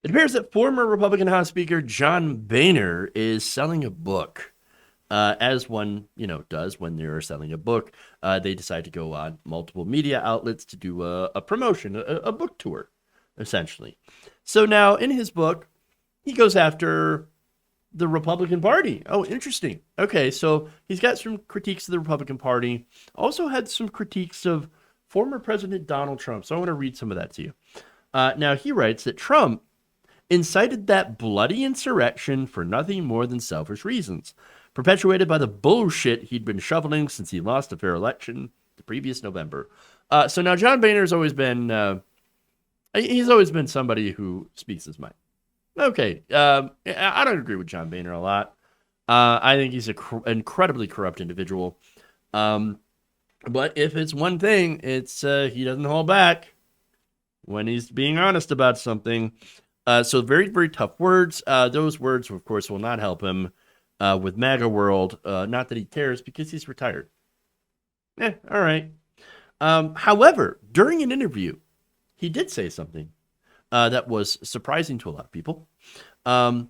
It appears that former Republican House Speaker John Boehner is selling a book. As one, does when they're selling a book, they decide to go on multiple media outlets to do a promotion, a book tour, essentially. So now in his book, he goes after the Republican Party. Oh, interesting. Okay, so he's got some critiques of the Republican Party. Also had some critiques of former President Donald Trump. So I want to read some of that to you. Now he writes that Trump incited that bloody insurrection for nothing more than selfish reasons, perpetuated by the bullshit he'd been shoveling since he lost a fair election the previous November. So now John Boehner's always been he's always been somebody who speaks his mind. Okay, I don't agree with John Boehner a lot. I think he's an incredibly corrupt individual. Um, but if it's one thing, it's he doesn't hold back when he's being honest about something. So very, very tough words. Those words, of course, will not help him with MAGA world. Not that he cares because he's retired. All right. However, during an interview, he did say something that was surprising to a lot of people. Um,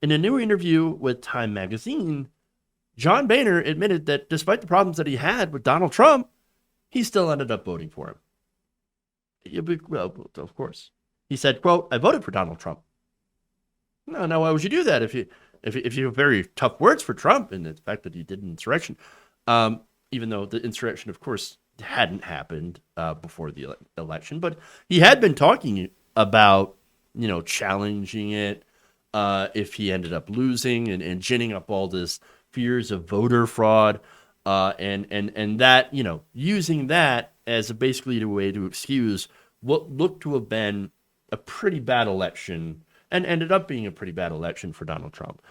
in a new interview with Time Magazine, John Boehner admitted that despite the problems that he had with Donald Trump, he still ended up voting for him. Well, of course. He said, quote, I voted for Donald Trump. No, why would you do that if you have very tough words for Trump and the fact that he did an insurrection, even though the insurrection, of course, hadn't happened before the election, but he had been talking about, challenging it if he ended up losing and ginning up all this fears of voter fraud and that, using that as basically a way to excuse what looked to have been a pretty bad election and ended up being a pretty bad election for Donald Trump.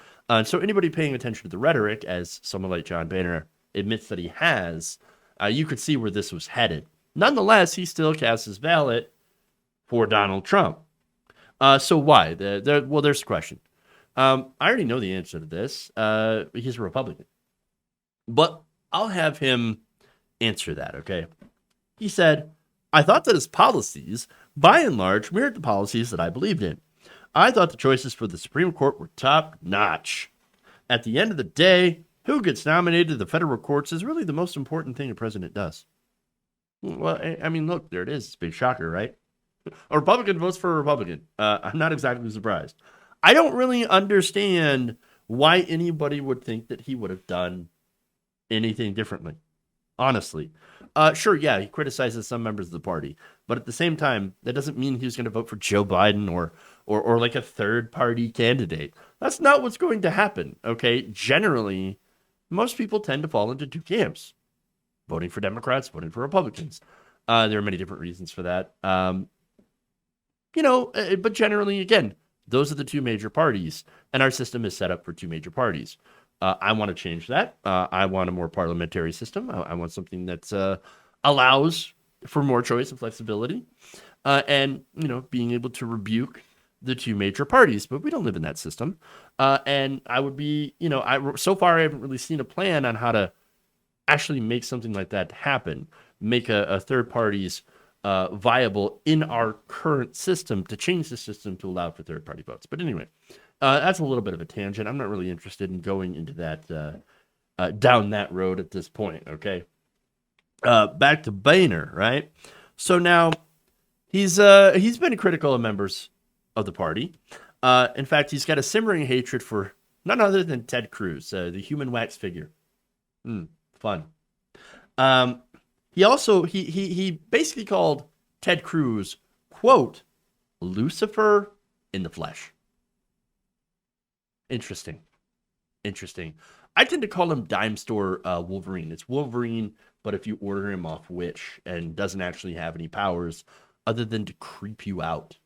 So anybody paying attention to the rhetoric, as someone like John Boehner admits that he has, you could see where this was headed. Nonetheless, he still casts his ballot for Donald Trump. So why? Well, there's a question. I already know the answer to this. He's a Republican. But I'll have him answer that, okay? He said, I thought that his policies, by and large, mirrored the policies that I believed in. I thought the choices for the Supreme Court were top notch. At the end of the day, who gets nominated to the federal courts is really the most important thing a president does. Well, I mean, look, there it is. It's a big shocker, right? A Republican votes for a Republican. I'm not exactly surprised. I don't really understand why anybody would think that he would have done anything differently. Honestly, sure, yeah, he criticizes some members of the party, but at the same time, that doesn't mean he's going to vote for Joe Biden or like a third party candidate. That's not what's going to happen. Okay, generally, most people tend to fall into two camps: voting for Democrats, voting for Republicans. There are many different reasons for that. But generally, again, those are the two major parties, and our system is set up for two major parties. I want to change that. I want a more parliamentary system. I want something that allows for more choice and flexibility, and being able to rebuke the two major parties. But we don't live in that system, and I would be, so far I haven't really seen a plan on how to actually make something like that happen. Make a third parties viable in our current system to change the system to allow for third party votes. But anyway. That's a little bit of a tangent. I'm not really interested in going into that down that road at this point. Okay, back to Boehner, right? So now he's been critical of members of the party. In fact, he's got a simmering hatred for none other than Ted Cruz, the human wax figure. Fun. He also he basically called Ted Cruz, quote, Lucifer in the flesh. Interesting. I tend to call him dime store Wolverine. It's Wolverine, but if you order him off Wish and doesn't actually have any powers other than to creep you out.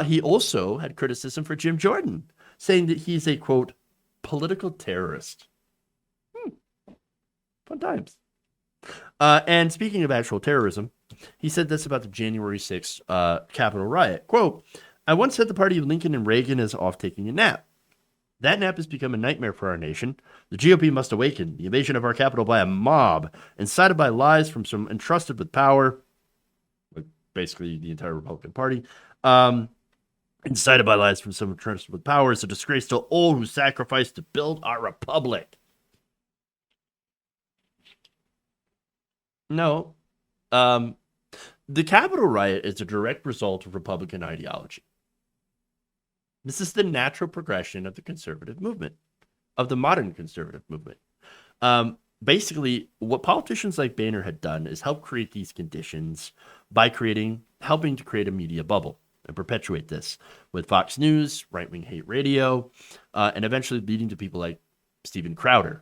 He also had criticism for Jim Jordan, saying that he's a, quote, political terrorist. Fun times. And speaking of actual terrorism, he said this about the January 6th Capitol riot. Quote, I once said the party of Lincoln and Reagan is off taking a nap. That nap has become a nightmare for our nation. The GOP must awaken. The invasion of our capital by a mob, incited by lies from some entrusted with power. basically the entire Republican Party. Incited by lies from some entrusted with power, is a disgrace to all who sacrificed to build our republic. No. The Capitol riot is a direct result of Republican ideology. This is the natural progression of the conservative movement, of the modern conservative movement. Basically, what politicians like Boehner had done is help create these conditions by helping to create a media bubble and perpetuate this with Fox News, right-wing hate radio, and eventually leading to people like Steven Crowder.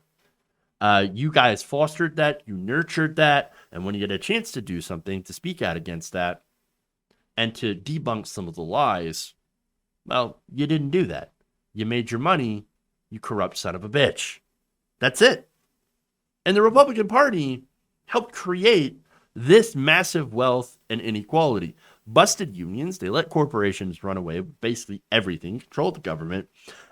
You guys fostered that, you nurtured that, and when you get a chance to do something, to speak out against that, and to debunk some of the lies, well, you didn't do that. You made your money, you corrupt son of a bitch. That's it. And the Republican Party helped create this massive wealth and inequality. Busted unions, they let corporations run away with basically everything, control the government,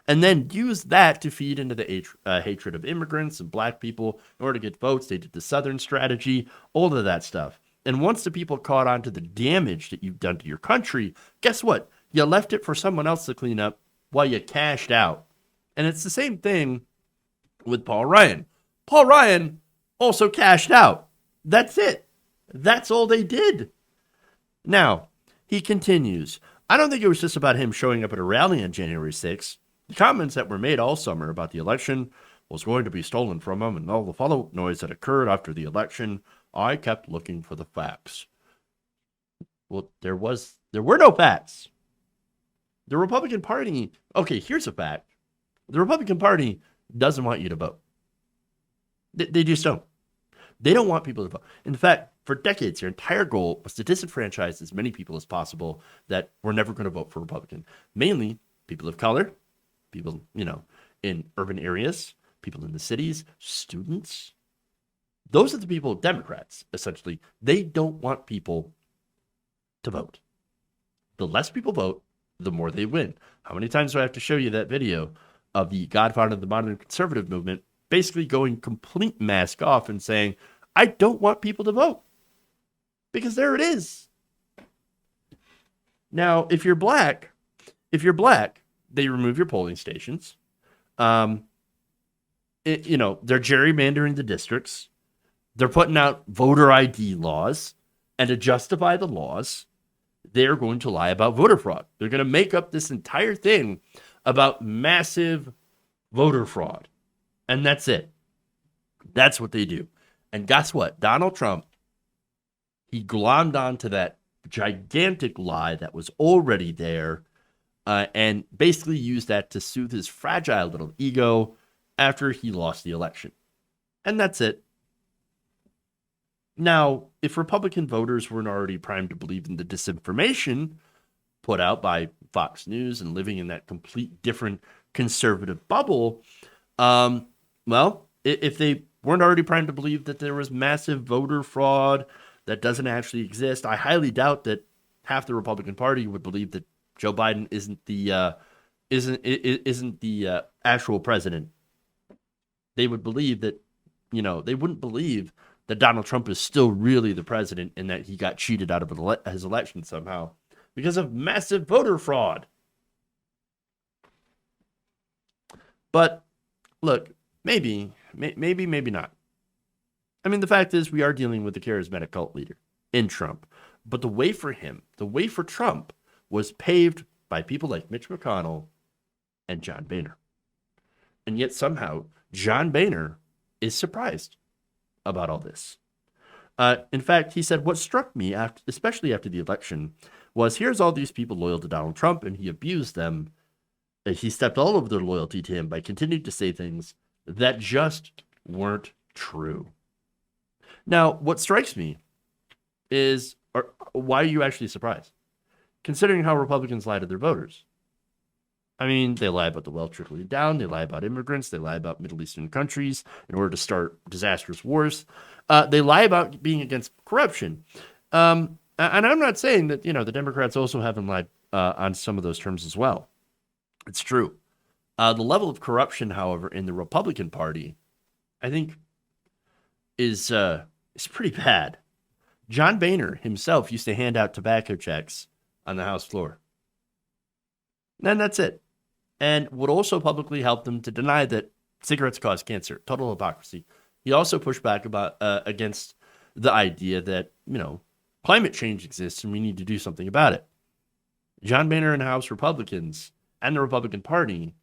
and then use that to feed into the hatred of immigrants and black people in order to get votes. They did the Southern strategy, all of that stuff. And once the people caught on to the damage that you've done to your country, guess what? You left it for someone else to clean up while you cashed out. And it's the same thing with Paul Ryan. Paul Ryan also cashed out. That's it. That's all they did. Now, he continues. I don't think it was just about him showing up at a rally on January 6th. The comments that were made all summer about the election was going to be stolen from him and all the follow-up noise that occurred after the election, I kept looking for the facts. Well, there were no facts. The Republican Party, okay, here's a fact. The Republican Party doesn't want you to vote. They just don't. They don't want people to vote. In fact, for decades, their entire goal was to disenfranchise as many people as possible that were never going to vote for Republican. Mainly people of color, people, in urban areas, people in the cities, students. Those are the people, Democrats, essentially. They don't want people to vote. The less people vote, the more they win. How many times do I have to show you that video of the godfather of the modern conservative movement basically going complete mask off and saying, I don't want people to vote. Because there it is. Now, if you're black, they remove your polling stations. They're gerrymandering the districts. They're putting out voter ID laws. And to justify the laws, they're going to lie about voter fraud. They're going to make up this entire thing about massive voter fraud. And that's it. That's what they do. And guess what? Donald Trump, he glommed onto that gigantic lie that was already there and basically used that to soothe his fragile little ego after he lost the election. And that's it. Now, if Republican voters weren't already primed to believe in the disinformation put out by Fox News and living in that complete different conservative bubble, if they weren't already primed to believe that there was massive voter fraud that doesn't actually exist, I highly doubt that half the Republican Party would believe that Joe Biden isn't the actual president. They would believe that, they wouldn't believe that Donald Trump is still really the president and that he got cheated out of his election somehow because of massive voter fraud. But look, maybe not. I mean, the fact is we are dealing with a charismatic cult leader in Trump. But the way for Trump was paved by people like Mitch McConnell and John Boehner. And yet somehow John Boehner is surprised about all this. In fact, he said, what struck me, especially after the election, was here's all these people loyal to Donald Trump, and he abused them. He stepped all over their loyalty to him by continuing to say things that just weren't true. Now, what strikes me is, why are you actually surprised? Considering how Republicans lie to their voters. I mean, they lie about the wealth trickling down. They lie about immigrants. They lie about Middle Eastern countries in order to start disastrous wars. They lie about being against corruption. And I'm not saying that, the Democrats also haven't lied on some of those terms as well. It's true. The level of corruption, however, in the Republican Party, I think, is pretty bad. John Boehner himself used to hand out tobacco checks on the House floor. And that's it. And would also publicly help them to deny that cigarettes cause cancer. Total hypocrisy. He also pushed back against the idea that, climate change exists and we need to do something about it. John Boehner and House Republicans and the Republican Party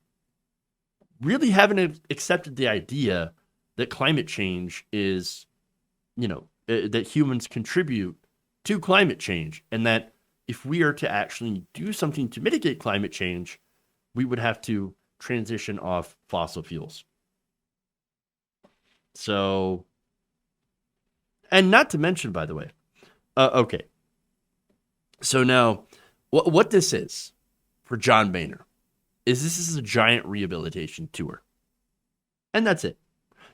really haven't accepted the idea that climate change is, that humans contribute to climate change, and that if we are to actually do something to mitigate climate change, we would have to transition off fossil fuels. So, and not to mention, by the way, okay. So now, what this is for John Boehner is this is a giant rehabilitation tour. And that's it.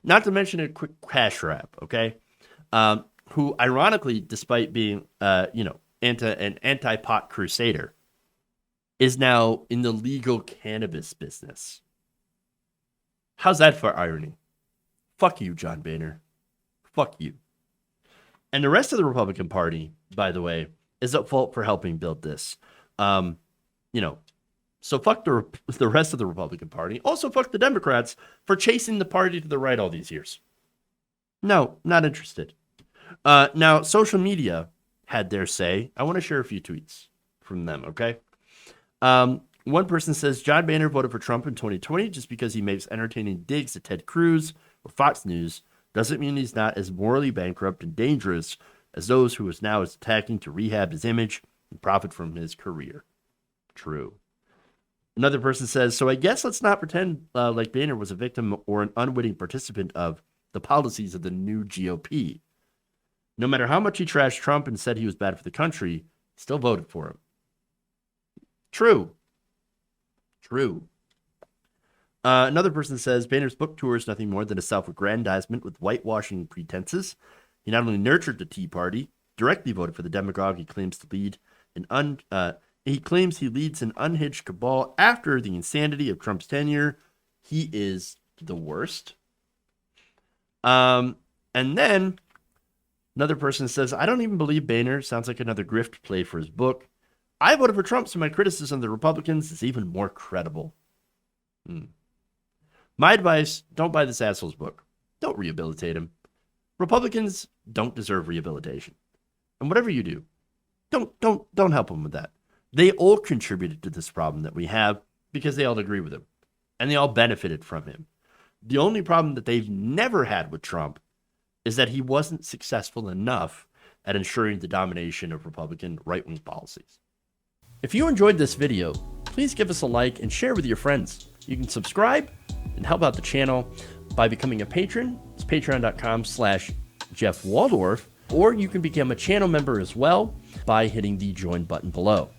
Not to mention a quick cash grab, okay? Who, ironically, despite being, an anti-pot crusader, is now in the legal cannabis business. How's that for irony? Fuck you, John Boehner. Fuck you. And the rest of the Republican Party, by the way, is at fault for helping build this. So fuck the rest of the Republican Party. Also fuck the Democrats for chasing the party to the right all these years. No, not interested. Now, social media had their say. I want to share a few tweets from them, okay? One person says, John Boehner voted for Trump in 2020 just because he makes entertaining digs at Ted Cruz or Fox News doesn't mean he's not as morally bankrupt and dangerous as those who is now attacking to rehab his image and profit from his career. True. Another person says, so I guess let's not pretend like Boehner was a victim or an unwitting participant of the policies of the new GOP. No matter how much he trashed Trump and said he was bad for the country, he still voted for him. True. Another person says, Boehner's book tour is nothing more than a self-aggrandizement with whitewashing pretenses. He not only nurtured the Tea Party, directly voted for the demagogue he claims to lead he claims he leads an unhinged cabal after the insanity of Trump's tenure. He is the worst. And then another person says, I don't even believe Boehner. Sounds like another grift play for his book. I voted for Trump, so my criticism of the Republicans is even more credible. My advice, don't buy this asshole's book. Don't rehabilitate him. Republicans don't deserve rehabilitation. And whatever you do, don't help him with that. They all contributed to this problem that we have because they all agree with him. And they all benefited from him. The only problem that they've never had with Trump is that he wasn't successful enough at ensuring the domination of Republican right-wing policies. If you enjoyed this video, please give us a like and share with your friends. You can subscribe and help out the channel by becoming a patron. It's patreon.com/Jeff Waldorf, or you can become a channel member as well by hitting the join button below.